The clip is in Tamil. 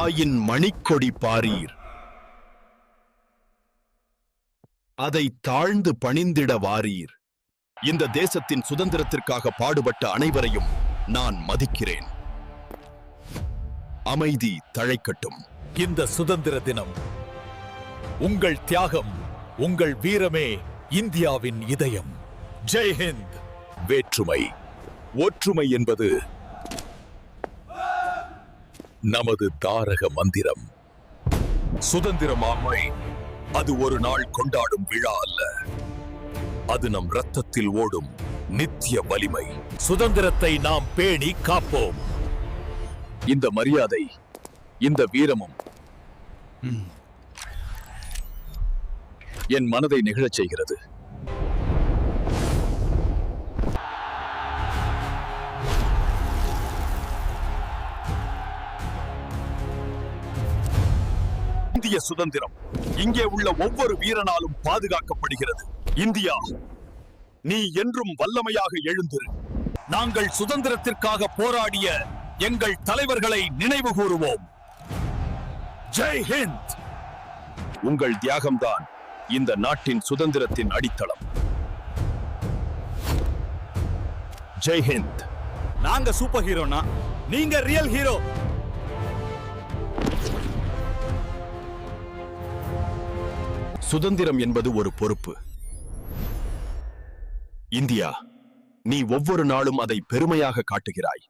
தாயின் மணிக்கொடி பாரீர். அதை தாழ்ந்து பணிந்திட வாரீர். இந்த தேசத்தின் சுதந்திரத்திற்காக பாடுபட்ட அனைவரையும் நான் மதிக்கிறேன். அமைதி தழைக்கட்டும். இந்த சுதந்திர தினம், உங்கள் தியாகம், உங்கள் வீரமே இந்தியாவின் இதயம். ஜெய் ஹிந்த். வேற்றுமை ஒற்றுமை என்பது நமது தாரக மந்திரம். சுதந்திரமாமை அது ஒரு நாள் கொண்டாடும் விழா அல்ல, அது நம் இரத்தத்தில் ஓடும் நித்திய வலிமை. சுதந்திரத்தை நாம் பேணி காப்போம். இந்த மரியாதை, இந்த வீரமும் என் மனதை நெகிழச் செய்கிறது. இந்திய சுதந்திரம் இங்கே உள்ள ஒவ்வொரு வீரனாலும் பாதுகாக்கப்படுகிறது. இந்தியா, நீ என்றும் வல்லமையாக எழுந்திரு. நாங்கள் சுதந்திரத்திற்காக போராடிய எங்கள் தலைவர்களை நினைவு கூறுவோம். ஜெய் ஹிந்த். உங்கள் தியாகம்தான் இந்த நாட்டின் சுதந்திரத்தின் அடித்தளம். ஜெய் ஹிந்த். நாங்க சூப்பர் ஹீரோனா, நீங்க ரியல் ஹீரோ. சுதந்திரம் என்பது ஒரு பொறுப்பு. இந்தியா, நீ ஒவ்வொரு நாளும் அதை பெருமையாக காட்டுகிறாய்.